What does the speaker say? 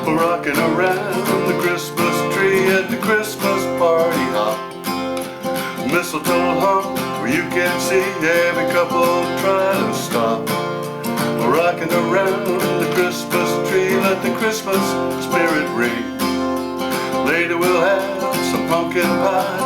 rocking around the Christmas tree at the Christmas party hop. Mistletoe hung where you can see every couple trying to stop. Rocking around the Christmas tree, let the Christmas spirit ring. Later we'll have some pumpkin pie